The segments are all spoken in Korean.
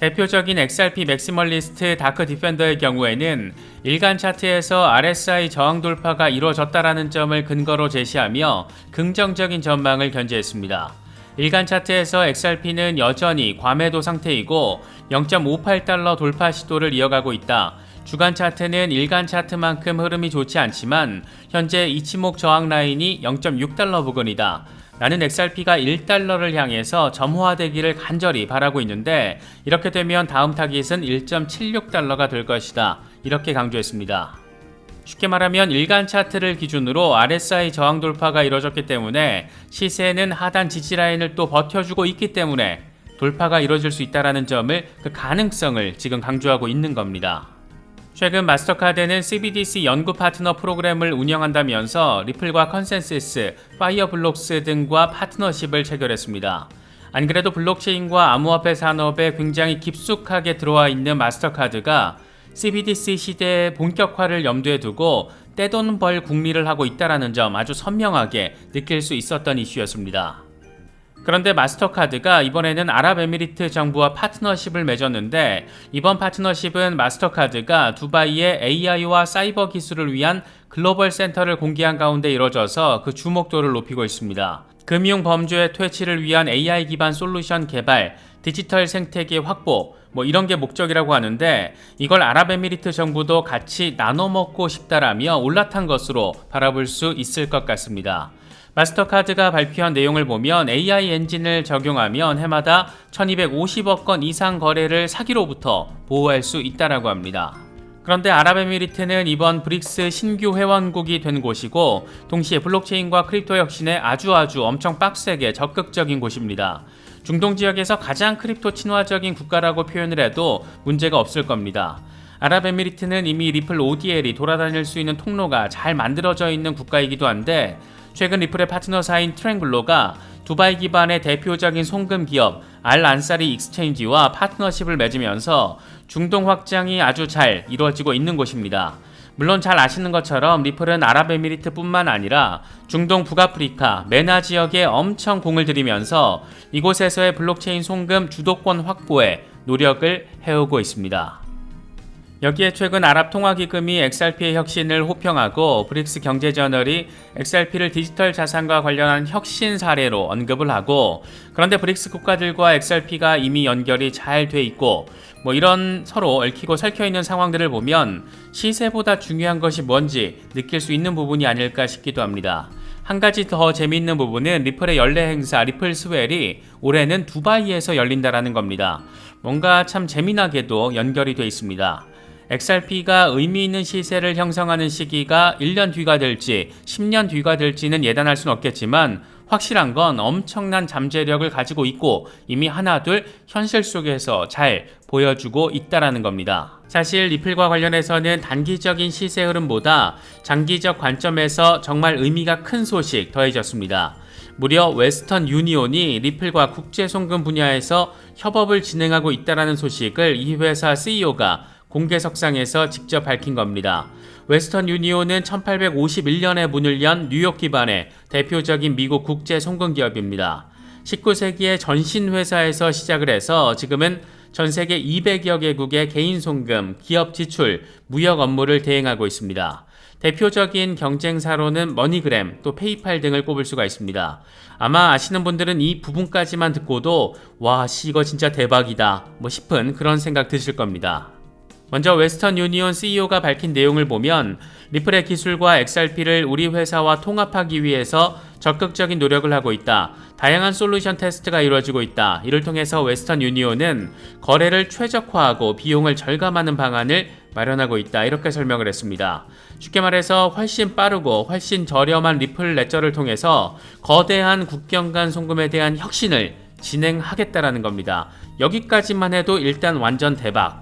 대표적인 XRP 맥시멀리스트 다크 디펜더의 경우에는 일간 차트에서 RSI 저항 돌파가 이루어졌다라는 점을 근거로 제시하며 긍정적인 전망을 견지했습니다. 일간 차트에서 XRP는 여전히 과매도 상태이고 0.58달러 돌파 시도를 이어가고 있다. 주간 차트는 일간 차트만큼 흐름이 좋지 않지만 현재 이치목 저항 라인이 0.6달러 부근이다. 나는 XRP가 1달러를 향해서 점호화되기를 간절히 바라고 있는데 이렇게 되면 다음 타깃은 1.76달러가 될 것이다. 이렇게 강조했습니다. 쉽게 말하면 일간 차트를 기준으로 RSI 저항 돌파가 이뤄졌기 때문에 시세는 하단 지지 라인을 또 버텨주고 있기 때문에 돌파가 이뤄질 수 있다는 점을 그 가능성을 지금 강조하고 있는 겁니다. 최근 마스터카드는 CBDC 연구 파트너 프로그램을 운영한다면서 리플과 컨센서스, 파이어블록스 등과 파트너십을 체결했습니다. 안 그래도 블록체인과 암호화폐 산업에 굉장히 깊숙하게 들어와 있는 마스터카드가 CBDC 시대의 본격화를 염두에 두고 떼돈 벌 궁리를 하고 있다는 점 아주 선명하게 느낄 수 있었던 이슈였습니다. 그런데 마스터카드가 이번에는 아랍에미리트 정부와 파트너십을 맺었는데 이번 파트너십은 마스터카드가 두바이의 AI와 사이버 기술을 위한 글로벌 센터를 공개한 가운데 이뤄져서 그 주목도를 높이고 있습니다. 금융 범죄 퇴치를 위한 AI 기반 솔루션 개발, 디지털 생태계 확보, 이런 게 목적이라고 하는데 이걸 아랍에미리트 정부도 같이 나눠 먹고 싶다라며 올라탄 것으로 바라볼 수 있을 것 같습니다. 마스터카드가 발표한 내용을 보면 AI 엔진을 적용하면 해마다 1250억 건 이상 거래를 사기로부터 보호할 수 있다라고 합니다. 그런데 아랍에미리트는 이번 브릭스 신규 회원국이 된 곳이고 동시에 블록체인과 크립토 혁신에 아주 엄청 빡세게 적극적인 곳입니다. 중동 지역에서 가장 크립토 친화적인 국가라고 표현을 해도 문제가 없을 겁니다. 아랍에미리트는 이미 리플 ODL이 돌아다닐 수 있는 통로가 잘 만들어져 있는 국가이기도 한데 최근 리플의 파트너사인 트랭글로가 두바이 기반의 대표적인 송금 기업 알안사리 익스체인지와 파트너십을 맺으면서 중동 확장이 아주 잘 이루어지고 있는 곳입니다. 물론 잘 아시는 것처럼 리플은 아랍에미리트뿐만 아니라 중동 북아프리카, 메나 지역에 엄청 공을 들이면서 이곳에서의 블록체인 송금 주도권 확보에 노력을 해오고 있습니다. 여기에 최근 아랍통화기금이 XRP의 혁신을 호평하고 브릭스 경제저널이 XRP를 디지털 자산과 관련한 혁신 사례로 언급을 하고 그런데 브릭스 국가들과 XRP가 이미 연결이 잘 돼 있고 이런 서로 얽히고 설켜있는 상황들을 보면 시세보다 중요한 것이 뭔지 느낄 수 있는 부분이 아닐까 싶기도 합니다. 한 가지 더 재미있는 부분은 리플의 연례 행사 리플 스웰이 올해는 두바이에서 열린다라는 겁니다. 뭔가 참 재미나게도 연결이 돼 있습니다. XRP가 의미 있는 시세를 형성하는 시기가 1년 뒤가 될지 10년 뒤가 될지는 예단할 수는 없겠지만 확실한 건 엄청난 잠재력을 가지고 있고 이미 하나둘 현실 속에서 잘 보여주고 있다라는 겁니다. 사실 리플과 관련해서는 단기적인 시세 흐름보다 장기적 관점에서 정말 의미가 큰 소식 더해졌습니다. 무려 웨스턴 유니온이 리플과 국제 송금 분야에서 협업을 진행하고 있다라는 소식을 이 회사 CEO가 공개석상에서 직접 밝힌 겁니다. 웨스턴 유니온은 1851년에 문을 연 뉴욕 기반의 대표적인 미국 국제 송금 기업입니다. 19세기의 전신 회사에서 시작을 해서 지금은 전 세계 200여 개국의 개인 송금, 기업 지출, 무역 업무를 대행하고 있습니다. 대표적인 경쟁사로는 머니그램, 또 페이팔 등을 꼽을 수가 있습니다. 아마 아시는 분들은 이 부분까지만 듣고도 와, 이거 진짜 대박이다 싶은 그런 생각 드실 겁니다. 먼저 웨스턴 유니온 CEO가 밝힌 내용을 보면 리플의 기술과 XRP를 우리 회사와 통합하기 위해서 적극적인 노력을 하고 있다. 다양한 솔루션 테스트가 이루어지고 있다. 이를 통해서 웨스턴 유니온은 거래를 최적화하고 비용을 절감하는 방안을 마련하고 있다. 이렇게 설명을 했습니다. 쉽게 말해서 훨씬 빠르고 훨씬 저렴한 리플 레저를 통해서 거대한 국경 간 송금에 대한 혁신을 진행하겠다라는 겁니다. 여기까지만 해도 일단 완전 대박.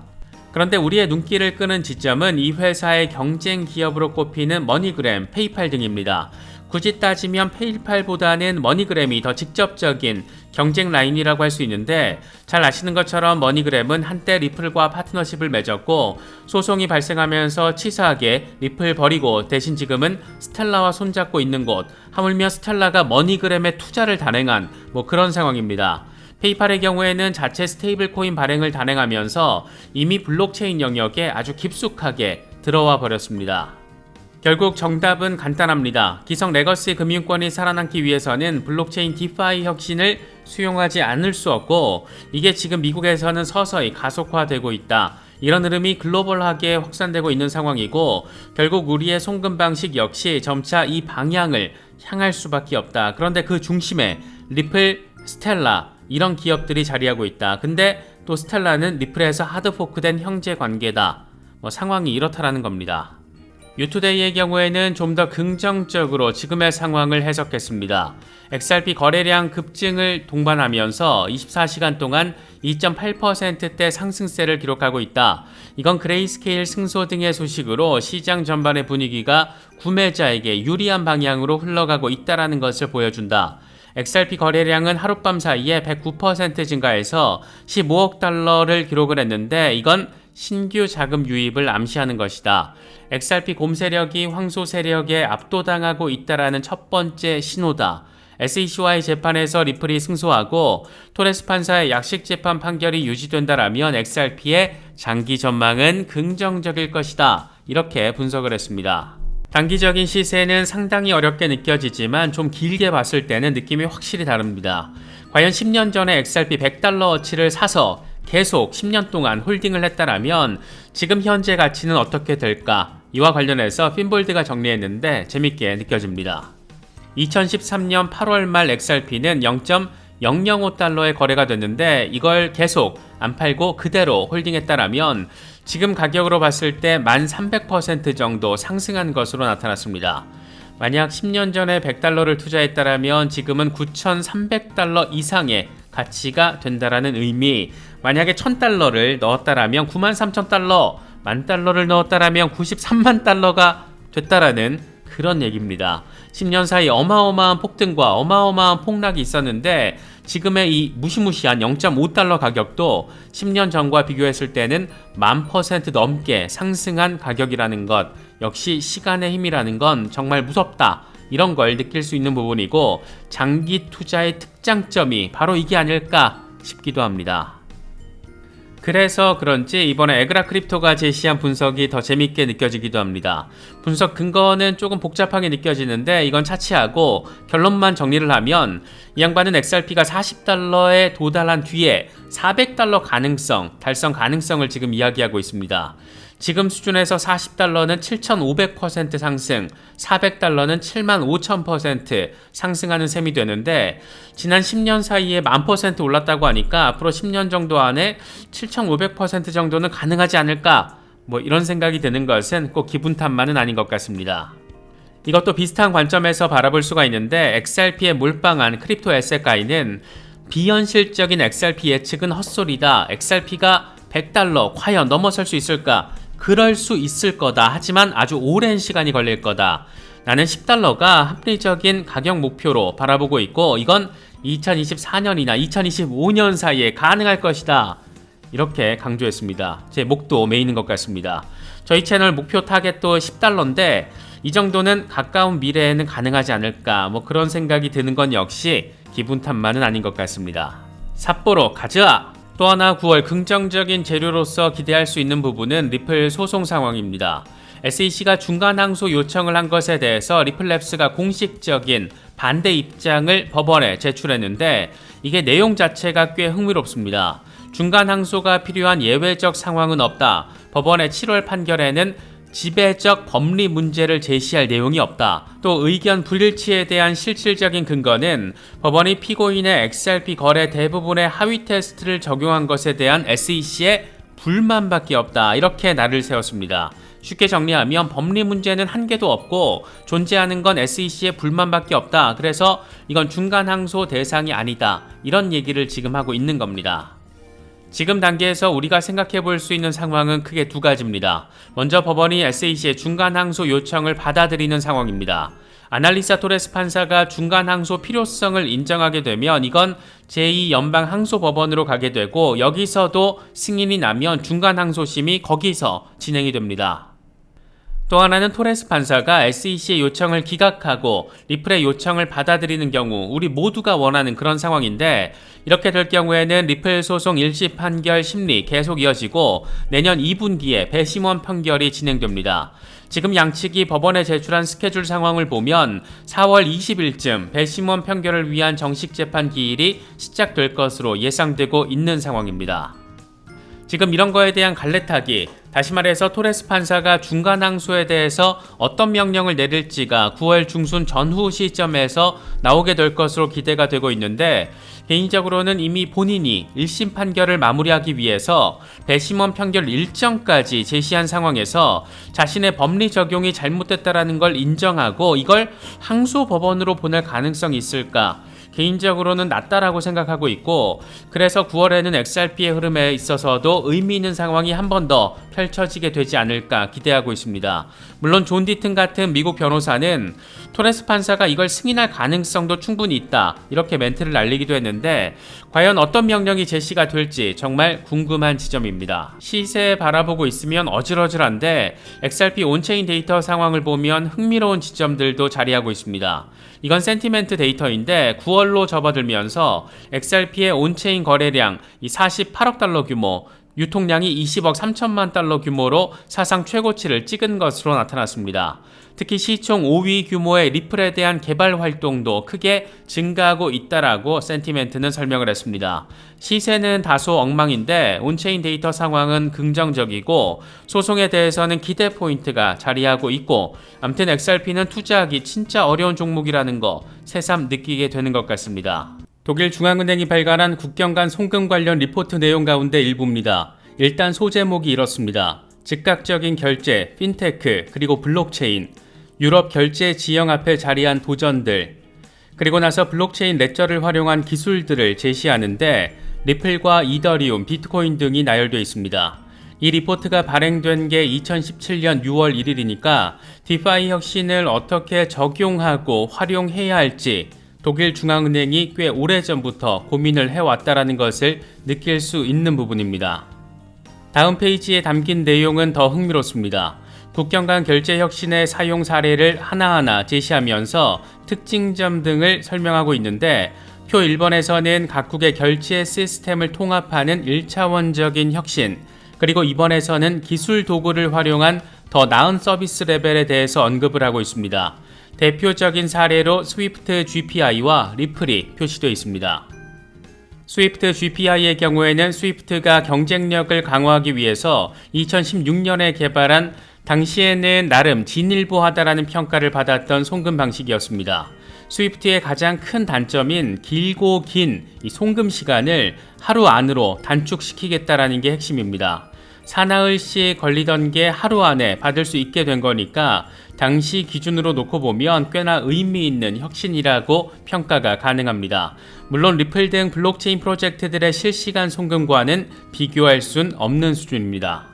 그런데 우리의 눈길을 끄는 지점은 이 회사의 경쟁 기업으로 꼽히는 머니그램, 페이팔 등입니다. 굳이 따지면 페이팔보다는 머니그램이 더 직접적인 경쟁 라인이라고 할 수 있는데 잘 아시는 것처럼 머니그램은 한때 리플과 파트너십을 맺었고 소송이 발생하면서 치사하게 리플 버리고 대신 지금은 스텔라와 손잡고 있는 곳, 하물며 스텔라가 머니그램에 투자를 단행한 그런 상황입니다. 페이팔의 경우에는 자체 스테이블 코인 발행을 단행하면서 이미 블록체인 영역에 아주 깊숙하게 들어와 버렸습니다. 결국 정답은 간단합니다. 기성 레거시 금융권이 살아남기 위해서는 블록체인 디파이 혁신을 수용하지 않을 수 없고, 이게 지금 미국에서는 서서히 가속화되고 있다. 이런 흐름이 글로벌하게 확산되고 있는 상황이고, 결국 우리의 송금 방식 역시 점차 이 방향을 향할 수밖에 없다. 그런데 그 중심에 리플, 스텔라 이런 기업들이 자리하고 있다. 근데 또 스텔라는 리플에서 하드포크된 형제 관계다. 상황이 이렇다라는 겁니다. 유투데이의 경우에는 좀 더 긍정적으로 지금의 상황을 해석했습니다. XRP 거래량 급증을 동반하면서 24시간 동안 2.8%대 상승세를 기록하고 있다. 이건 그레이스케일 승소 등의 소식으로 시장 전반의 분위기가 구매자에게 유리한 방향으로 흘러가고 있다는 것을 보여준다. XRP 거래량은 하룻밤 사이에 109% 증가해서 15억 달러를 기록을 했는데, 이건 신규 자금 유입을 암시하는 것이다. XRP 곰 세력이 황소 세력에 압도당하고 있다라는 첫 번째 신호다. SEC와의 재판에서 리플이 승소하고 토레스 판사의 약식 재판 판결이 유지된다라면 XRP의 장기 전망은 긍정적일 것이다. 이렇게 분석을 했습니다. 단기적인 시세는 상당히 어렵게 느껴지지만 좀 길게 봤을 때는 느낌이 확실히 다릅니다. 과연 10년 전에 XRP 100달러어치를 사서 계속 10년 동안 홀딩을 했다라면 지금 현재 가치는 어떻게 될까? 이와 관련해서 핀볼드가 정리했는데 재밌게 느껴집니다. 2013년 8월 말 XRP는 0.005달러에 거래가 됐는데, 이걸 계속 안 팔고 그대로 홀딩했다라면 지금 가격으로 봤을 때 1300% 정도 상승한 것으로 나타났습니다. 만약 10년 전에 100달러를 투자했다라면 지금은 9300달러 이상의 가치가 된다라는 의미. 만약에 1000달러를 넣었다라면 93,000달러, 10,000달러를 넣었다라면 93만 달러가 됐다라는 그런 얘기입니다. 10년 사이 어마어마한 폭등과 어마어마한 폭락이 있었는데, 지금의 이 무시무시한 0.5달러 가격도 10년 전과 비교했을 때는 1000% 넘게 상승한 가격이라는 것, 역시 시간의 힘이라는 건 정말 무섭다. 이런 걸 느낄 수 있는 부분이고, 장기 투자의 특장점이 바로 이게 아닐까 싶기도 합니다. 그래서 그런지 이번에 에그라 크립토가 제시한 분석이 더 재밌게 느껴지기도 합니다. 분석 근거는 조금 복잡하게 느껴지는데 이건 차치하고 결론만 정리를 하면, 이 양반은 XRP가 40달러에 도달한 뒤에 400달러 가능성, 달성 가능성을 지금 이야기하고 있습니다. 지금 수준에서 40달러는 7500% 상승, 400달러는 75,000% 상승하는 셈이 되는데, 지난 10년 사이에 10,000% 올랐다고 하니까 앞으로 10년 정도 안에 7500% 정도는 가능하지 않을까, 이런 생각이 드는 것은 꼭 기분 탓만은 아닌 것 같습니다. 이것도 비슷한 관점에서 바라볼 수가 있는데, XRP에 몰빵한 크립토 에셋가이는 비현실적인 XRP 예측은 헛소리다. XRP가 100달러 과연 넘어설 수 있을까? 그럴 수 있을 거다. 하지만 아주 오랜 시간이 걸릴 거다. 나는 10달러가 합리적인 가격 목표로 바라보고 있고, 이건 2024년이나 2025년 사이에 가능할 것이다. 이렇게 강조했습니다. 제 목도 메이는 것 같습니다. 저희 채널 목표 타겟도 10달러인데 이 정도는 가까운 미래에는 가능하지 않을까, 그런 생각이 드는 건 역시 기분 탓만은 아닌 것 같습니다. 삿포로 가자! 또 하나 9월 긍정적인 재료로서 기대할 수 있는 부분은 리플 소송 상황입니다. SEC가 중간 항소 요청을 한 것에 대해서 리플랩스가 공식적인 반대 입장을 법원에 제출했는데, 이게 내용 자체가 꽤 흥미롭습니다. 중간 항소가 필요한 예외적 상황은 없다. 법원의 7월 판결에는 지배적 법리 문제를 제시할 내용이 없다. 또 의견 불일치에 대한 실질적인 근거는 법원이 피고인의 XRP 거래 대부분의 하위 테스트를 적용한 것에 대한 SEC의 불만밖에 없다. 이렇게 날을 세웠습니다. 쉽게 정리하면 법리 문제는 한 개도 없고 존재하는 건 SEC의 불만밖에 없다. 그래서 이건 중간 항소 대상이 아니다. 이런 얘기를 지금 하고 있는 겁니다. 지금 단계에서 우리가 생각해 볼 수 있는 상황은 크게 두 가지입니다. 먼저 법원이 SEC의 중간 항소 요청을 받아들이는 상황입니다. 아날리사 토레스 판사가 중간 항소 필요성을 인정하게 되면 이건 제2연방항소법원으로 가게 되고, 여기서도 승인이 나면 중간 항소심이 거기서 진행이 됩니다. 또 하나는 토레스 판사가 SEC의 요청을 기각하고 리플의 요청을 받아들이는 경우 우리 모두가 원하는 그런 상황인데, 이렇게 될 경우에는 리플 소송 1심 판결 심리 계속 이어지고 내년 2분기에 배심원 판결이 진행됩니다. 지금 양측이 법원에 제출한 스케줄 상황을 보면 4월 20일쯤 배심원 판결을 위한 정식 재판 기일이 시작될 것으로 예상되고 있는 상황입니다. 지금 이런 거에 대한 갈래타기, 다시 말해서 토레스 판사가 중간 항소에 대해서 어떤 명령을 내릴지가 9월 중순 전후 시점에서 나오게 될 것으로 기대가 되고 있는데, 개인적으로는 이미 본인이 1심 판결을 마무리하기 위해서 배심원 판결 일정까지 제시한 상황에서 자신의 법리 적용이 잘못됐다라는 걸 인정하고 이걸 항소 법원으로 보낼 가능성이 있을까? 개인적으로는 낮다라고 생각하고 있고, 그래서 9월에는 XRP의 흐름에 있어서도 의미 있는 상황이 한 번 더 펼쳐지게 되지 않을까 기대하고 있습니다. 물론 존 디튼 같은 미국 변호사는 토레스 판사가 이걸 승인할 가능성도 충분히 있다, 이렇게 멘트를 날리기도 했는데, 과연 어떤 명령이 제시가 될지 정말 궁금한 지점입니다. 시세 바라보고 있으면 어질어질한데 XRP 온체인 데이터 상황을 보면 흥미로운 지점들도 자리하고 있습니다. 이건 센티멘트 데이터인데 9월로 접어들면서 XRP의 온체인 거래량 48억 달러 규모, 유통량이 20억 3천만 달러 규모로 사상 최고치를 찍은 것으로 나타났습니다. 특히 시총 5위 규모의 리플에 대한 개발 활동도 크게 증가하고 있다라고 센티멘트는 설명을 했습니다. 시세는 다소 엉망인데 온체인 데이터 상황은 긍정적이고 소송에 대해서는 기대 포인트가 자리하고 있고, 아무튼 XRP는 투자하기 진짜 어려운 종목이라는 거 새삼 느끼게 되는 것 같습니다. 독일 중앙은행이 발간한 국경 간 송금 관련 리포트 내용 가운데 일부입니다. 일단 소제목이 이렇습니다. 즉각적인 결제, 핀테크, 그리고 블록체인, 유럽 결제 지형 앞에 자리한 도전들, 그리고 나서 블록체인 레저를 활용한 기술들을 제시하는데 리플과 이더리움, 비트코인 등이 나열되어 있습니다. 이 리포트가 발행된 게 2017년 6월 1일이니까 디파이 혁신을 어떻게 적용하고 활용해야 할지 독일 중앙은행이 꽤 오래전부터 고민을 해왔다라는 것을 느낄 수 있는 부분입니다. 다음 페이지에 담긴 내용은 더 흥미롭습니다. 국경 간 결제 혁신의 사용 사례를 하나하나 제시하면서 특징점 등을 설명하고 있는데, 표 1번에서는 각국의 결제 시스템을 통합하는 1차원적인 혁신, 그리고 2번에서는 기술 도구를 활용한 더 나은 서비스 레벨에 대해서 언급을 하고 있습니다. 대표적인 사례로 스위프트 GPI와 리플이 표시되어 있습니다. 스위프트 GPI의 경우에는 스위프트가 경쟁력을 강화하기 위해서 2016년에 개발한, 당시에는 나름 진일보하다라는 평가를 받았던 송금 방식이었습니다. 스위프트의 가장 큰 단점인 길고 긴 이 송금 시간을 하루 안으로 단축시키겠다라는 게 핵심입니다. 사나흘씩 걸리던 게 하루 안에 받을 수 있게 된 거니까 당시 기준으로 놓고 보면 꽤나 의미 있는 혁신이라고 평가가 가능합니다. 물론 리플 등 블록체인 프로젝트들의 실시간 송금과는 비교할 순 없는 수준입니다.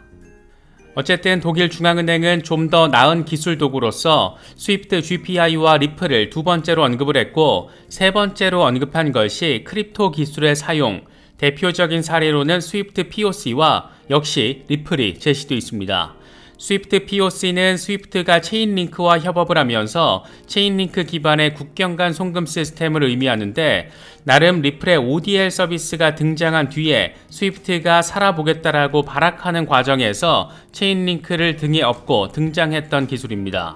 어쨌든 독일 중앙은행은 좀 더 나은 기술 도구로서 스위프트 GPI와 리플을 두 번째로 언급을 했고, 세 번째로 언급한 것이 크립토 기술의 사용, 대표적인 사례로는 스위프트 POC와 역시 리플이 제시되어 있습니다. 스위프트 POC는 스위프트가 체인링크와 협업을 하면서 체인링크 기반의 국경 간 송금 시스템을 의미하는데, 나름 리플의 ODL 서비스가 등장한 뒤에 스위프트가 살아보겠다라고 발악하는 과정에서 체인링크를 등에 업고 등장했던 기술입니다.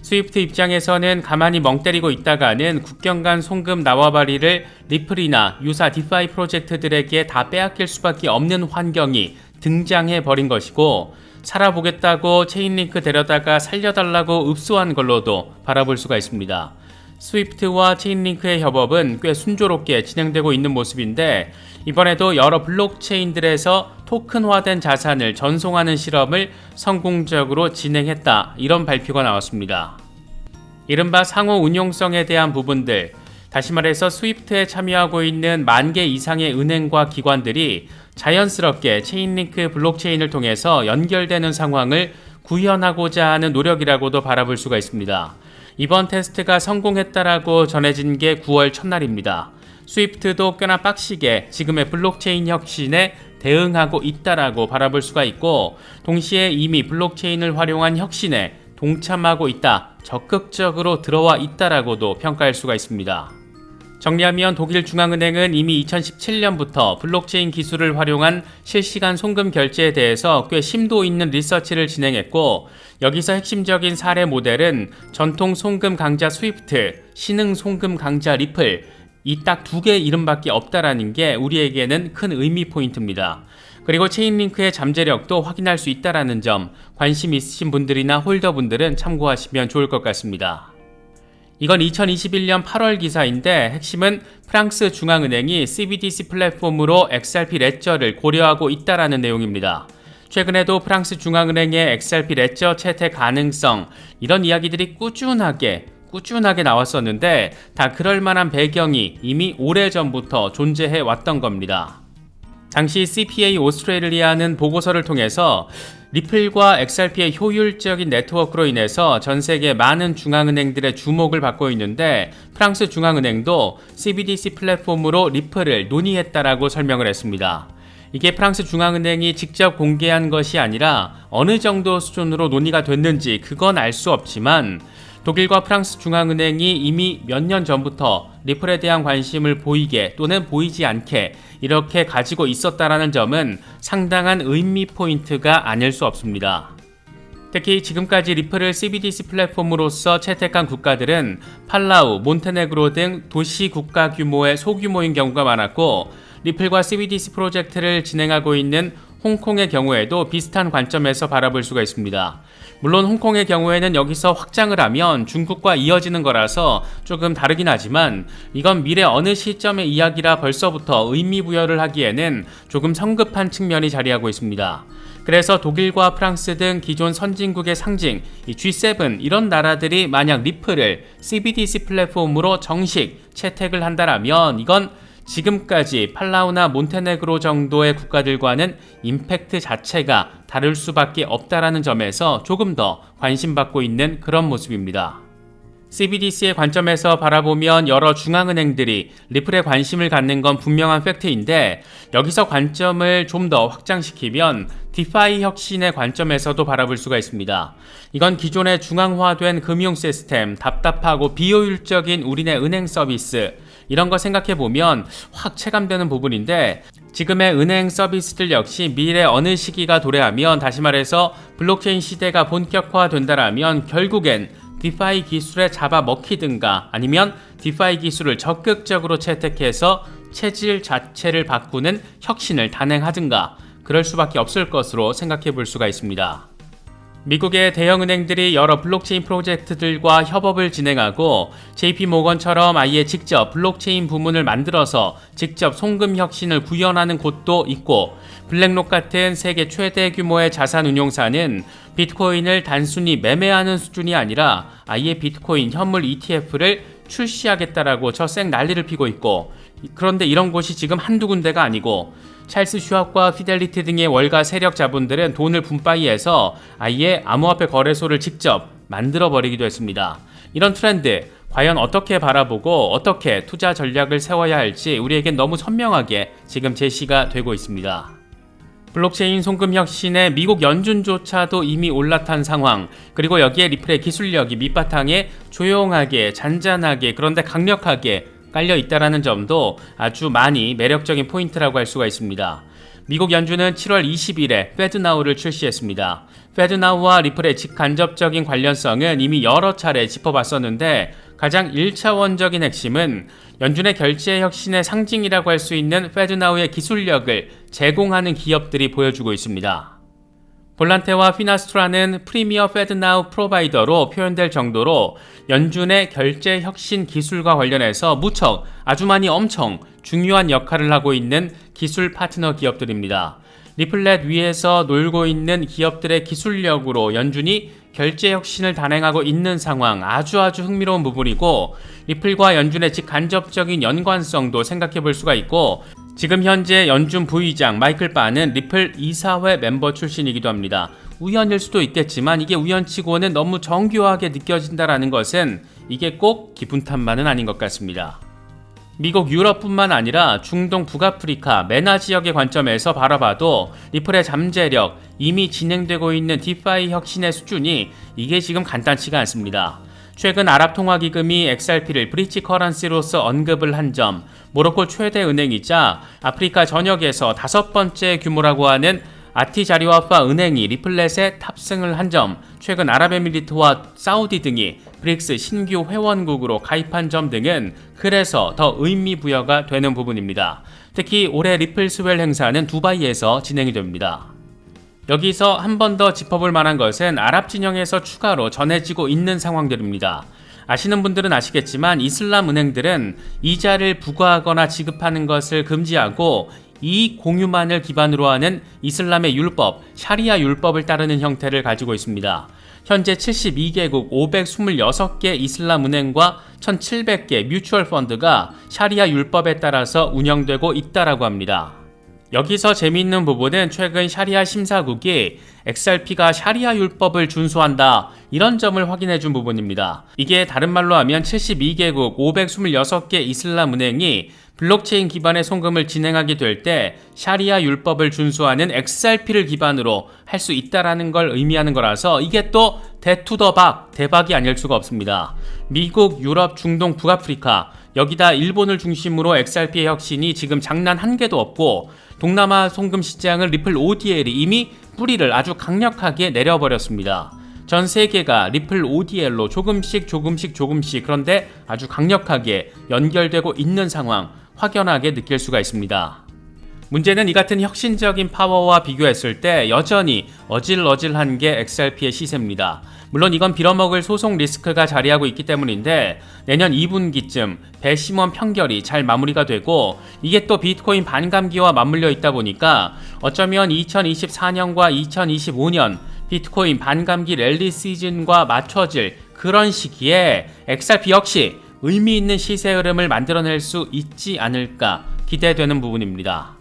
스위프트 입장에서는 가만히 멍 때리고 있다가는 국경 간 송금 나와바리를 리플이나 유사 디파이 프로젝트들에게 다 빼앗길 수밖에 없는 환경이 등장해 버린 것이고, 살아보겠다고 체인링크 데려다가 살려달라고 읍소한 걸로도 바라볼 수가 있습니다. 스위프트와 체인링크의 협업은 꽤 순조롭게 진행되고 있는 모습인데, 이번에도 여러 블록체인들에서 토큰화된 자산을 전송하는 실험을 성공적으로 진행했다, 이런 발표가 나왔습니다. 이른바 상호 운용성에 대한 부분들, 다시 말해서 스위프트에 참여하고 있는 10,000개 이상의 은행과 기관들이 자연스럽게 체인링크 블록체인을 통해서 연결되는 상황을 구현하고자 하는 노력이라고도 바라볼 수가 있습니다. 이번 테스트가 성공했다라고 전해진 게 9월 첫날입니다. 스위프트도 꽤나 빡시게 지금의 블록체인 혁신에 대응하고 있다라고 바라볼 수가 있고, 동시에 이미 블록체인을 활용한 혁신에 동참하고 있다, 적극적으로 들어와 있다라고도 평가할 수가 있습니다. 정리하면 독일 중앙은행은 이미 2017년부터 블록체인 기술을 활용한 실시간 송금 결제에 대해서 꽤 심도 있는 리서치를 진행했고, 여기서 핵심적인 사례 모델은 전통 송금 강자 스위프트, 신흥 송금 강자 리플, 이 딱 두 개의 이름밖에 없다라는 게 우리에게는 큰 의미 포인트입니다. 그리고 체인링크의 잠재력도 확인할 수 있다라는 점, 관심 있으신 분들이나 홀더분들은 참고하시면 좋을 것 같습니다. 이건 2021년 8월 기사인데, 핵심은 프랑스 중앙은행이 CBDC 플랫폼으로 XRP 레저를 고려하고 있다라는 내용입니다. 최근에도 프랑스 중앙은행의 XRP 레저 채택 가능성, 이런 이야기들이 꾸준하게 나왔었는데, 다 그럴 만한 배경이 이미 오래전부터 존재해 왔던 겁니다. 당시 CPA 오스트레일리아는 보고서를 통해서 리플과 XRP의 효율적인 네트워크로 인해서 전 세계 많은 중앙은행들의 주목을 받고 있는데, 프랑스 중앙은행도 CBDC 플랫폼으로 리플을 논의했다라고 설명을 했습니다. 이게 프랑스 중앙은행이 직접 공개한 것이 아니라 어느 정도 수준으로 논의가 됐는지 그건 알 수 없지만, 독일과 프랑스 중앙은행이 이미 몇 년 전부터 리플에 대한 관심을 보이게 또는 보이지 않게 이렇게 가지고 있었다라는 점은 상당한 의미 포인트가 아닐 수 없습니다. 특히 지금까지 리플을 CBDC 플랫폼으로서 채택한 국가들은 팔라우, 몬테네그로 등 도시 국가 규모의 소규모인 경우가 많았고, 리플과 CBDC 프로젝트를 진행하고 있는 홍콩의 경우에도 비슷한 관점에서 바라볼 수가 있습니다. 물론 홍콩의 경우에는 여기서 확장을 하면 중국과 이어지는 거라서 조금 다르긴 하지만, 이건 미래 어느 시점의 이야기라 벌써부터 의미 부여를 하기에는 조금 성급한 측면이 자리하고 있습니다. 그래서 독일과 프랑스 등 기존 선진국의 상징, 이 G7 이런 나라들이 만약 리플을 CBDC 플랫폼으로 정식 채택을 한다라면, 이건 지금까지 팔라우나 몬테네그로 정도의 국가들과는 임팩트 자체가 다를 수밖에 없다라는 점에서 조금 더 관심받고 있는 그런 모습입니다. CBDC의 관점에서 바라보면 여러 중앙은행들이 리플에 관심을 갖는 건 분명한 팩트인데, 여기서 관점을 좀 더 확장시키면 디파이 혁신의 관점에서도 바라볼 수가 있습니다. 이건 기존의 중앙화된 금융 시스템, 답답하고 비효율적인 우리네 은행 서비스, 이런 거 생각해보면 확 체감되는 부분인데, 지금의 은행 서비스들 역시 미래 어느 시기가 도래하면, 다시 말해서 블록체인 시대가 본격화된다라면 결국엔 디파이 기술에 잡아먹히든가 아니면 디파이 기술을 적극적으로 채택해서 체질 자체를 바꾸는 혁신을 단행하든가 그럴 수밖에 없을 것으로 생각해 볼 수가 있습니다. 미국의 대형은행들이 여러 블록체인 프로젝트들과 협업을 진행하고 JP모건처럼 아예 직접 블록체인 부문을 만들어서 직접 송금 혁신을 구현하는 곳도 있고, 블랙록 같은 세계 최대 규모의 자산 운용사는 비트코인을 단순히 매매하는 수준이 아니라 아예 비트코인 현물 ETF를 출시하겠다라고 저쌩 난리를 피고 있고, 그런데 이런 곳이 지금 한두 군데가 아니고, 찰스 슈왑과 피델리티 등의 월가 세력 자본들은 돈을 분바이해서 아예 암호화폐 거래소를 직접 만들어버리기도 했습니다. 이런 트렌드 과연 어떻게 바라보고 어떻게 투자 전략을 세워야 할지 우리에겐 너무 선명하게 지금 제시가 되고 있습니다. 블록체인 송금 혁신에 미국 연준조차도 이미 올라탄 상황, 그리고 여기에 리플의 기술력이 밑바탕에 조용하게 잔잔하게 그런데 강력하게 깔려 있다라는 점도 아주 많이 매력적인 포인트라고 할 수가 있습니다. 미국 연준은 7월 20일에 페드나우를 출시했습니다. 페드나우와 리플의 직간접적인 관련성은 이미 여러 차례 짚어봤었는데, 가장 1차원적인 핵심은 연준의 결제 혁신의 상징이라고 할 수 있는 페드나우의 기술력을 제공하는 기업들이 보여주고 있습니다. 볼란테와 피나스트라는 프리미어 페드나우 프로바이더로 표현될 정도로 연준의 결제 혁신 기술과 관련해서 무척 아주 많이 엄청 중요한 역할을 하고 있는 기술 파트너 기업들입니다. 리플렛 위에서 놀고 있는 기업들의 기술력으로 연준이 결제 혁신을 단행하고 있는 상황, 아주 흥미로운 부분이고, 리플과 연준의 직간접적인 연관성도 생각해 볼 수가 있고, 지금 현재 연준 부의장 마이클 바는 리플 이사회 멤버 출신이기도 합니다. 우연일 수도 있겠지만 이게 우연치고는 너무 정교하게 느껴진다라는 것은 이게 꼭 기분 탓만은 아닌 것 같습니다. 미국 유럽뿐만 아니라 중동 북아프리카 메나 지역의 관점에서 바라봐도 리플의 잠재력, 이미 진행되고 있는 디파이 혁신의 수준이 이게 지금 간단치가 않습니다. 최근 아랍통화기금이 XRP를 브릿지 커런시로서 언급을 한 점, 모로코 최대 은행이자 아프리카 전역에서 5번째 규모라고 하는 아티자리와파 은행이 리플렛에 탑승을 한 점, 최근 아랍에미리트와 사우디 등이 브릭스 신규 회원국으로 가입한 점 등은 그래서 더 의미 부여가 되는 부분입니다. 특히 올해 리플 스웰 행사는 두바이에서 진행이 됩니다. 여기서 한 번 더 짚어볼 만한 것은 아랍 진영에서 추가로 전해지고 있는 상황들입니다. 아시는 분들은 아시겠지만 이슬람 은행들은 이자를 부과하거나 지급하는 것을 금지하고 이익 공유만을 기반으로 하는 이슬람의 율법, 샤리아 율법을 따르는 형태를 가지고 있습니다. 현재 72개국 526개 이슬람 은행과 1700개 뮤추얼 펀드가 샤리아 율법에 따라서 운영되고 있다라고 합니다. 여기서 재미있는 부분은 최근 샤리아 심사국이 XRP가 샤리아 율법을 준수한다 이런 점을 확인해 준 부분입니다. 이게 다른 말로 하면 72개국 526개 이슬람 은행이 블록체인 기반의 송금을 진행하게 될 때 샤리아 율법을 준수하는 XRP를 기반으로 할 수 있다라는 걸 의미하는 거라서 이게 또 대투더박 대박이 아닐 수가 없습니다. 미국, 유럽, 중동, 북아프리카 여기다 일본을 중심으로 XRP의 혁신이 지금 장난 한 개도 없고 동남아 송금 시장을 리플 ODL이 이미 뿌리를 아주 강력하게 내려버렸습니다. 전 세계가 리플 ODL로 조금씩 그런데 아주 강력하게 연결되고 있는 상황 확연하게 느낄 수가 있습니다. 문제는 이 같은 혁신적인 파워와 비교했을 때 여전히 어질어질한 게 XRP의 시세입니다. 물론 이건 빌어먹을 소송 리스크가 자리하고 있기 때문인데 내년 2분기쯤 배심원 평결이 잘 마무리가 되고 이게 또 비트코인 반감기와 맞물려 있다 보니까 어쩌면 2024년과 2025년 비트코인 반감기 랠리 시즌과 맞춰질 그런 시기에 XRP 역시 의미 있는 시세 흐름을 만들어낼 수 있지 않을까 기대되는 부분입니다.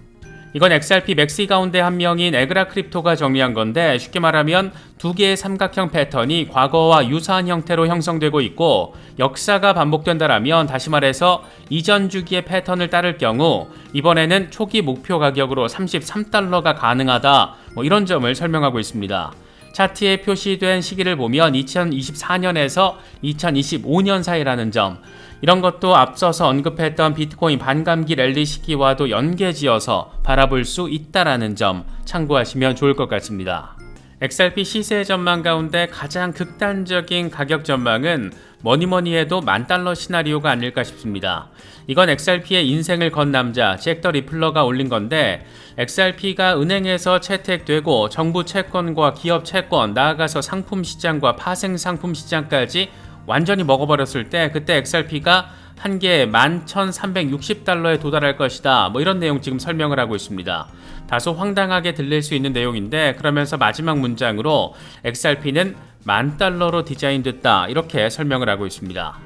이건 XRP 맥시 가운데 한 명인 에그라 크립토가 정리한 건데 쉽게 말하면 두 개의 삼각형 패턴이 과거와 유사한 형태로 형성되고 있고 역사가 반복된다라면 다시 말해서 이전 주기의 패턴을 따를 경우 이번에는 초기 목표 가격으로 33달러가 가능하다 이런 점을 설명하고 있습니다. 차트에 표시된 시기를 보면 2024년에서 2025년 사이라는 점 이런 것도 앞서서 언급했던 비트코인 반감기 랠리 시기와도 연계지어서 바라볼 수 있다라는 점 참고하시면 좋을 것 같습니다. XRP 시세 전망 가운데 가장 극단적인 가격 전망은 뭐니뭐니 해도 $10,000 시나리오가 아닐까 싶습니다. 이건 XRP의 인생을 건 남자 잭 더 리플러가 올린 건데 XRP가 은행에서 채택되고 정부 채권과 기업 채권 나아가서 상품 시장과 파생 상품 시장까지 완전히 먹어버렸을 때 그때 XRP가 한 개에 $11,360에 도달할 것이다 이런 내용 지금 설명을 하고 있습니다. 다소 황당하게 들릴 수 있는 내용인데 그러면서 마지막 문장으로 XRP는 $10,000로 디자인됐다 이렇게 설명을 하고 있습니다.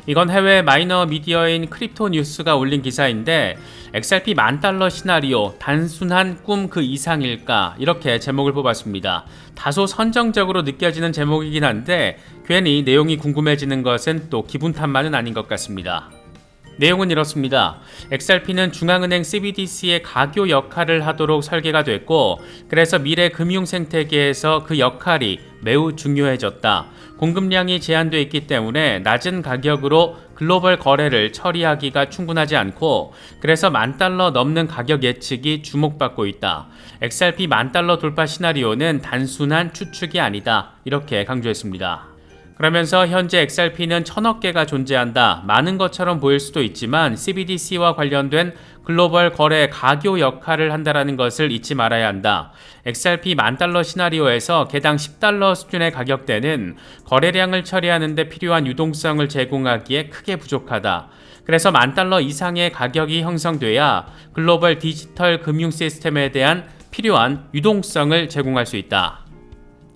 이건 해외 마이너 미디어인 크립토 뉴스가 올린 기사인데 XRP $10,000 시나리오 단순한 꿈 그 이상일까 이렇게 제목을 뽑았습니다. 다소 선정적으로 느껴지는 제목이긴 한데 괜히 내용이 궁금해지는 것은 또 기분 탓만은 아닌 것 같습니다. 내용은 이렇습니다. XRP는 중앙은행 CBDC의 가교 역할을 하도록 설계가 됐고 그래서 미래 금융 생태계에서 그 역할이 매우 중요해졌다. 공급량이 제한되어 있기 때문에 낮은 가격으로 글로벌 거래를 처리하기가 충분하지 않고 그래서 $10,000 넘는 가격 예측이 주목받고 있다. XRP $10,000 돌파 시나리오는 단순한 추측이 아니다. 이렇게 강조했습니다. 그러면서 현재 XRP는 1,000억 개가 존재한다. 많은 것처럼 보일 수도 있지만 CBDC와 관련된 글로벌 거래 가교 역할을 한다는 것을 잊지 말아야 한다. XRP $10,000 시나리오에서 개당 $10 수준의 가격대는 거래량을 처리하는 데 필요한 유동성을 제공하기에 크게 부족하다. 그래서 $10,000 이상의 가격이 형성돼야 글로벌 디지털 금융 시스템에 대한 필요한 유동성을 제공할 수 있다.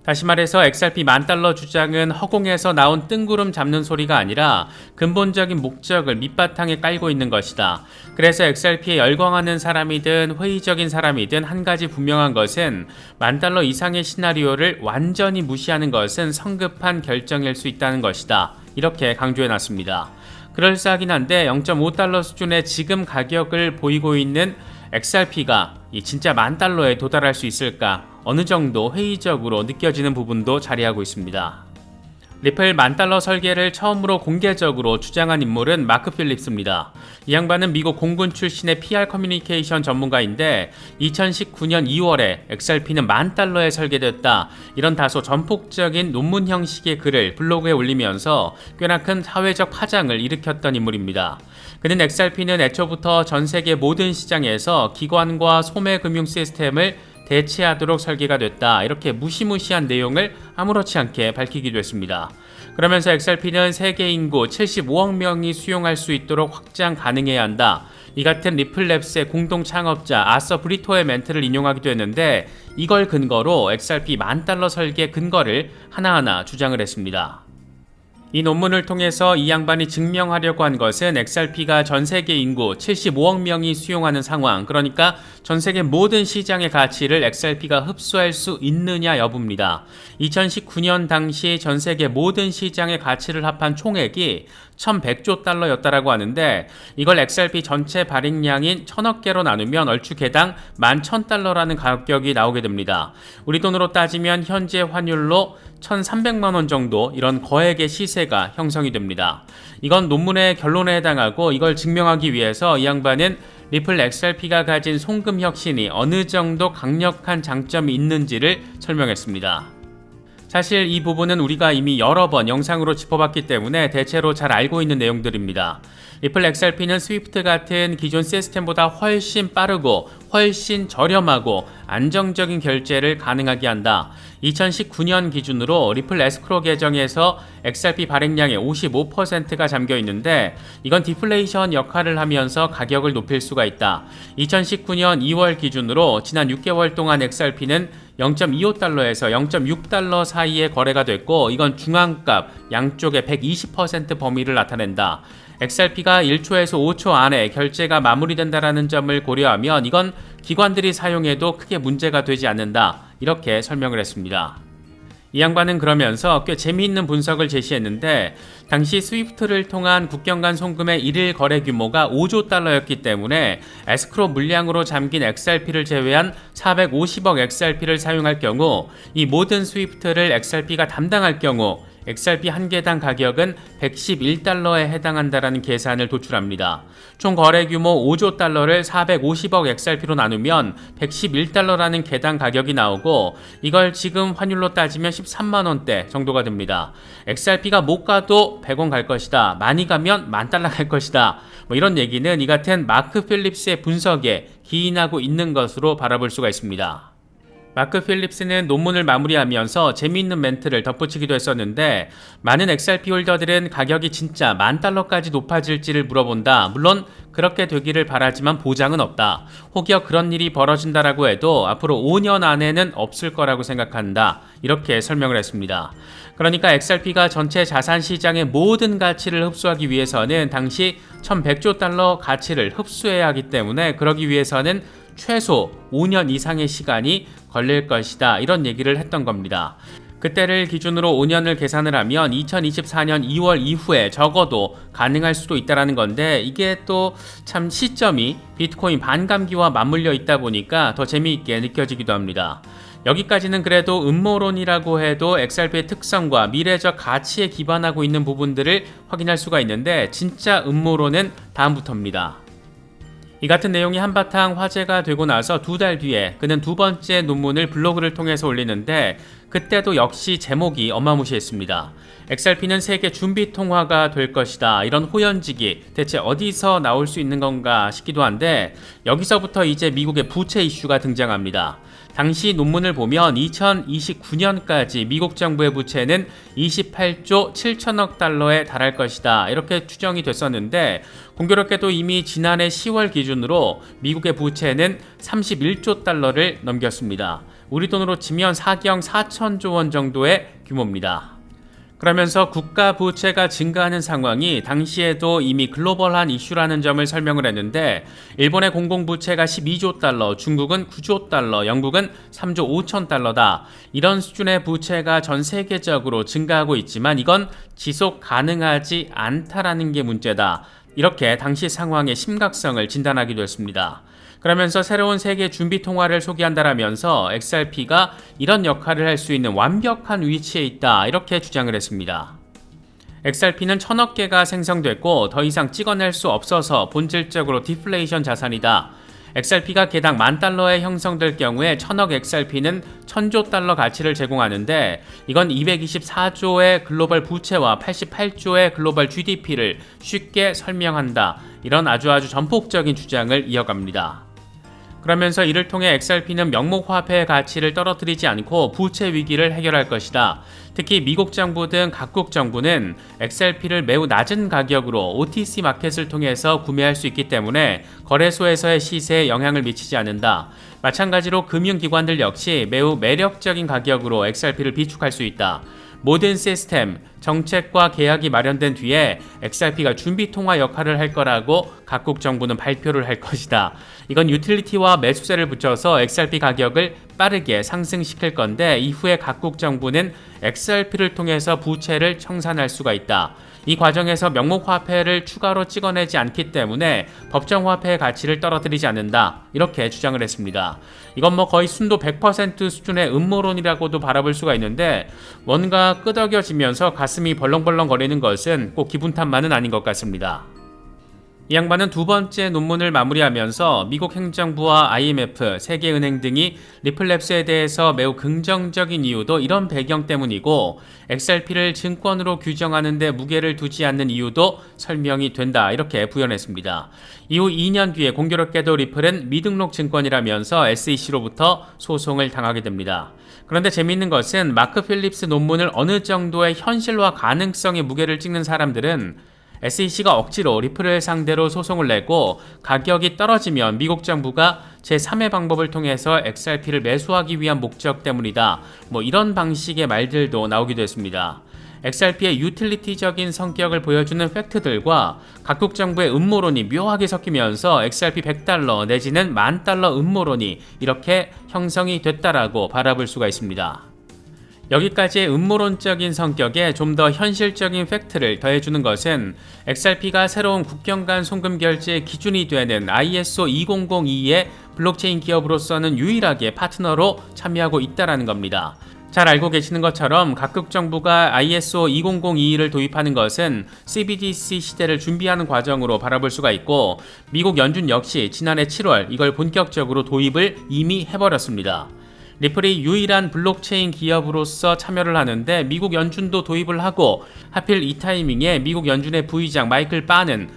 다시 말해서 XRP $10,000 주장은 허공에서 나온 뜬구름 잡는 소리가 아니라 근본적인 목적을 밑바탕에 깔고 있는 것이다. 그래서 XRP에 열광하는 사람이든 회의적인 사람이든 한 가지 분명한 것은 $10,000 이상의 시나리오를 완전히 무시하는 것은 성급한 결정일 수 있다는 것이다. 이렇게 강조해놨습니다. 그럴싸하긴 한데 0.5달러 수준의 지금 가격을 보이고 있는 XRP가 진짜 $10,000에 도달할 수 있을까 어느 정도 회의적으로 느껴지는 부분도 자리하고 있습니다. 리플 $10,000 설계를 처음으로 공개적으로 주장한 인물은 마크 필립스입니다. 이 양반은 미국 공군 출신의 PR 커뮤니케이션 전문가인데 2019년 2월에 XRP는 $10,000에 설계됐다, 이런 다소 전폭적인 논문 형식의 글을 블로그에 올리면서 꽤나 큰 사회적 파장을 일으켰던 인물입니다. 그는 XRP는 애초부터 전 세계 모든 시장에서 기관과 소매 금융 시스템을 대체하도록 설계가 됐다, 이렇게 무시무시한 내용을 아무렇지 않게 밝히기도 했습니다. 그러면서 XRP는 세계 인구 75억 명이 수용할 수 있도록 확장 가능해야 한다, 이 같은 리플랩스의 공동 창업자 아서 브리토의 멘트를 인용하기도 했는데, 이걸 근거로 XRP $10,000 설계 근거를 하나하나 주장을 했습니다. 이 논문을 통해서 이 양반이 증명하려고 한 것은 XRP가 전 세계 인구 75억 명이 수용하는 상황, 그러니까 전 세계 모든 시장의 가치를 XRP가 흡수할 수 있느냐 여부입니다. 2019년 당시 전 세계 모든 시장의 가치를 합한 총액이 1,100조 달러였다라고 하는데, 이걸 XRP 전체 발행량인 1,000억 개로 나누면 얼추 개당 11,000달러라는 가격이 나오게 됩니다. 우리 돈으로 따지면 현재 환율로 1,300만 원 정도, 이런 거액의 시세가 형성이 됩니다. 이건 논문의 결론에 해당하고, 이걸 증명하기 위해서 이 양반은 리플 XRP가 가진 송금 혁신이 어느 정도 강력한 장점이 있는지를 설명했습니다. 사실 이 부분은 우리가 이미 여러 번 영상으로 짚어봤기 때문에 대체로 잘 알고 있는 내용들입니다. 리플 XRP는 스위프트 같은 기존 시스템보다 훨씬 빠르고 훨씬 저렴하고 안정적인 결제를 가능하게 한다. 2019년 기준으로 리플 에스크로 계정에서 XRP 발행량의 55%가 잠겨 있는데, 이건 디플레이션 역할을 하면서 가격을 높일 수가 있다. 2019년 2월 기준으로 지난 6개월 동안 XRP는 0.25달러에서 0.6달러 사이에 거래가 됐고, 이건 중앙값 양쪽의 120% 범위를 나타낸다. XRP가 1초에서 5초 안에 결제가 마무리된다라는 점을 고려하면 이건 기관들이 사용해도 크게 문제가 되지 않는다, 이렇게 설명을 했습니다. 이 양반은 그러면서 꽤 재미있는 분석을 제시했는데, 당시 스위프트를 통한 국경 간 송금의 1일 거래 규모가 5조 달러였기 때문에 에스크로 물량으로 잠긴 XRP를 제외한 450억 XRP를 사용할 경우, 이 모든 스위프트를 XRP가 담당할 경우 XRP 한 개당 가격은 111달러에 해당한다라는 계산을 도출합니다. 총 거래 규모 5조 달러를 450억 XRP로 나누면 111달러라는 개당 가격이 나오고, 이걸 지금 환율로 따지면 13만 원대 정도가 됩니다. XRP가 못 가도 100원 갈 것이다, 많이 가면 $10,000 갈 것이다, 이런 얘기는 이 같은 마크 필립스의 분석에 기인하고 있는 것으로 바라볼 수가 있습니다. 마크 필립스는 논문을 마무리하면서 재미있는 멘트를 덧붙이기도 했었는데, 많은 XRP 홀더들은 가격이 진짜 $10,000까지 높아질지를 물어본다. 물론 그렇게 되기를 바라지만 보장은 없다. 혹여 그런 일이 벌어진다라고 해도 앞으로 5년 안에는 없을 거라고 생각한다, 이렇게 설명을 했습니다. 그러니까 XRP가 전체 자산 시장의 모든 가치를 흡수하기 위해서는 당시 1,100조 달러 가치를 흡수해야 하기 때문에, 그러기 위해서는 최소 5년 이상의 시간이 걸릴 것이다, 이런 얘기를 했던 겁니다. 그때를 기준으로 5년을 계산을 하면 2024년 2월 이후에 적어도 가능할 수도 있다는 건데, 이게 또 참 시점이 비트코인 반감기와 맞물려 있다 보니까 더 재미있게 느껴지기도 합니다. 여기까지는 그래도 음모론이라고 해도 XRP의 특성과 미래적 가치에 기반하고 있는 부분들을 확인할 수가 있는데, 진짜 음모론은 다음부터입니다. 이 같은 내용이 한바탕 화제가 되고 나서 2달 뒤에 그는 두 번째 논문을 블로그를 통해서 올리는데, 그때도 역시 제목이 어마무시했습니다. XRP는 세계 준비 통화가 될 것이다, 이런 호연직이 대체 어디서 나올 수 있는 건가 싶기도 한데, 여기서부터 이제 미국의 부채 이슈가 등장합니다. 당시 논문을 보면 2029년까지 미국 정부의 부채는 28조 7천억 달러에 달할 것이다, 이렇게 추정이 됐었는데, 공교롭게도 이미 지난해 10월 기준으로 미국의 부채는 31조 달러를 넘겼습니다. 우리 돈으로 치면 4경 4천조 원 정도의 규모입니다. 그러면서 국가 부채가 증가하는 상황이 당시에도 이미 글로벌한 이슈라는 점을 설명을 했는데, 일본의 공공부채가 12조 달러, 중국은 9조 달러, 영국은 3조 5천 달러다. 이런 수준의 부채가 전 세계적으로 증가하고 있지만 이건 지속 가능하지 않다라는 게 문제다. 이렇게 당시 상황의 심각성을 진단하기도 했습니다. 그러면서 새로운 세계 준비 통화를 소개한다라면서 XRP가 이런 역할을 할 수 있는 완벽한 위치에 있다, 이렇게 주장을 했습니다. XRP는 1000억 개가 생성됐고 더 이상 찍어낼 수 없어서 본질적으로 디플레이션 자산이다. XRP가 개당 $10,000에 형성될 경우에 1000억 XRP는 1000조 달러 가치를 제공하는데, 이건 224조의 글로벌 부채와 88조의 글로벌 GDP를 쉽게 설명한다. 이런 아주 전폭적인 주장을 이어갑니다. 그러면서 이를 통해 XRP는 명목화폐의 가치를 떨어뜨리지 않고 부채 위기를 해결할 것이다. 특히 미국 정부 등 각국 정부는 XRP를 매우 낮은 가격으로 OTC 마켓을 통해서 구매할 수 있기 때문에 거래소에서의 시세에 영향을 미치지 않는다. 마찬가지로 금융기관들 역시 매우 매력적인 가격으로 XRP를 비축할 수 있다. 모든 시스템, 정책과 계약이 마련된 뒤에 XRP가 준비 통화 역할을 할 거라고 각국 정부는 발표를 할 것이다. 이건 유틸리티와 매수세를 붙여서 XRP 가격을 빠르게 상승시킬 건데, 이후에 각국 정부는 XRP를 통해서 부채를 청산할 수가 있다. 이 과정에서 명목화폐를 추가로 찍어내지 않기 때문에 법정화폐의 가치를 떨어뜨리지 않는다. 이렇게 주장을 했습니다. 이건 거의 순도 100% 수준의 음모론이라고도 바라볼 수가 있는데, 뭔가 끄덕여지면서 가슴이 벌렁벌렁 거리는 것은 꼭 기분 탓만은 아닌 것 같습니다. 이 양반은 두 번째 논문을 마무리하면서 미국 행정부와 IMF, 세계은행 등이 리플랩스에 대해서 매우 긍정적인 이유도 이런 배경 때문이고, XRP를 증권으로 규정하는 데 무게를 두지 않는 이유도 설명이 된다, 이렇게 부연했습니다. 이후 2년 뒤에 공교롭게도 리플은 미등록 증권이라면서 SEC로부터 소송을 당하게 됩니다. 그런데 재미있는 것은 마크 필립스 논문을 어느 정도의 현실화 가능성의 무게를 찍는 사람들은 SEC가 억지로 리플을 상대로 소송을 내고 가격이 떨어지면 미국 정부가 제3의 방법을 통해서 XRP를 매수하기 위한 목적 때문이다. 이런 방식의 말들도 나오기도 했습니다. XRP의 유틸리티적인 성격을 보여주는 팩트들과 각국 정부의 음모론이 묘하게 섞이면서 XRP 100달러 내지는 $10,000 음모론이 이렇게 형성이 됐다라고 바라볼 수가 있습니다. 여기까지의 음모론적인 성격에 좀 더 현실적인 팩트를 더해주는 것은 XRP가 새로운 국경 간 송금 결제 기준이 되는 ISO 2002의 블록체인 기업으로서는 유일하게 파트너로 참여하고 있다는 겁니다. 잘 알고 계시는 것처럼 각국 정부가 ISO 2002를 도입하는 것은 CBDC 시대를 준비하는 과정으로 바라볼 수가 있고, 미국 연준 역시 지난해 7월 이걸 본격적으로 도입을 이미 해버렸습니다. 리플이 유일한 블록체인 기업으로서 참여를 하는데 미국 연준도 도입을 하고, 하필 이 타이밍에 미국 연준의 부의장 마이클 바는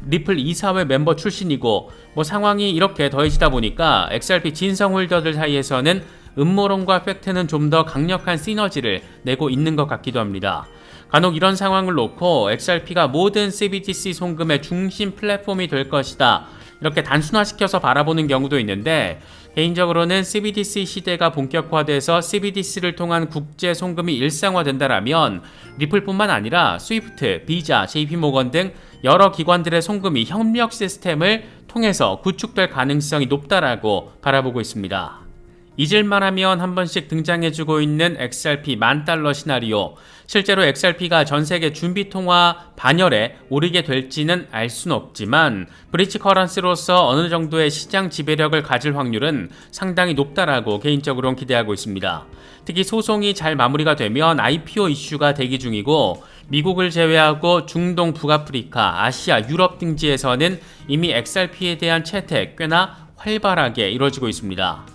리플 이사회 멤버 출신이고, 상황이 이렇게 더해지다 보니까 XRP 진성 홀더들 사이에서는 음모론과 팩트는 좀 더 강력한 시너지를 내고 있는 것 같기도 합니다. 간혹 이런 상황을 놓고 XRP가 모든 CBDC 송금의 중심 플랫폼이 될 것이다, 이렇게 단순화시켜서 바라보는 경우도 있는데, 개인적으로는 CBDC 시대가 본격화돼서 CBDC를 통한 국제 송금이 일상화된다라면 리플뿐만 아니라 스위프트, 비자, JP모건 등 여러 기관들의 송금이 협력 시스템을 통해서 구축될 가능성이 높다라고 바라보고 있습니다. 잊을만 하면 한 번씩 등장해주고 있는 XRP $10,000 시나리오. 실제로 XRP가 전세계 준비통화 반열에 오르게 될지는 알 수는 없지만 브릿지 커런시로서 어느 정도의 시장 지배력을 가질 확률은 상당히 높다라고 개인적으로는 기대하고 있습니다. 특히 소송이 잘 마무리가 되면 IPO 이슈가 대기 중이고, 미국을 제외하고 중동, 북아프리카, 아시아, 유럽 등지에서는 이미 XRP에 대한 채택 꽤나 활발하게 이루어지고 있습니다.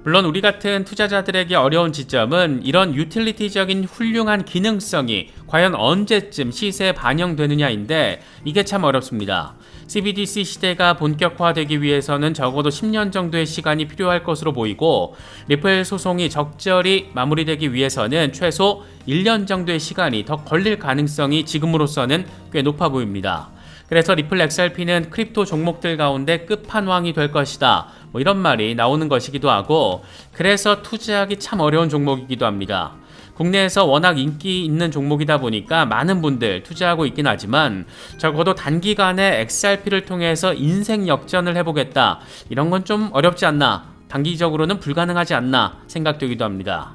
물론 우리 같은 투자자들에게 어려운 지점은 이런 유틸리티적인 훌륭한 기능성이 과연 언제쯤 시세에 반영되느냐인데, 이게 참 어렵습니다. CBDC 시대가 본격화되기 위해서는 적어도 10년 정도의 시간이 필요할 것으로 보이고, 리플 소송이 적절히 마무리되기 위해서는 최소 1년 정도의 시간이 더 걸릴 가능성이 지금으로서는 꽤 높아 보입니다. 그래서 리플 XRP는 크립토 종목들 가운데 끝판왕이 될 것이다, 이런 말이 나오는 것이기도 하고, 그래서 투자하기 참 어려운 종목이기도 합니다. 국내에서 워낙 인기 있는 종목이다 보니까 많은 분들 투자하고 있긴 하지만 적어도 단기간에 XRP를 통해서 인생 역전을 해보겠다, 이런 건 좀 어렵지 않나, 단기적으로는 불가능하지 않나 생각되기도 합니다.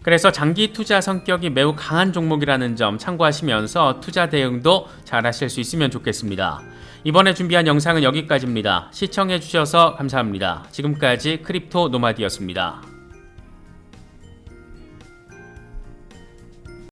그래서 장기 투자 성격이 매우 강한 종목이라는 점 참고하시면서 투자 대응도 잘 하실 수 있으면 좋겠습니다. 이번에 준비한 영상은 여기까지입니다. 시청해주셔서 감사합니다. 지금까지 크립토 노마디였습니다.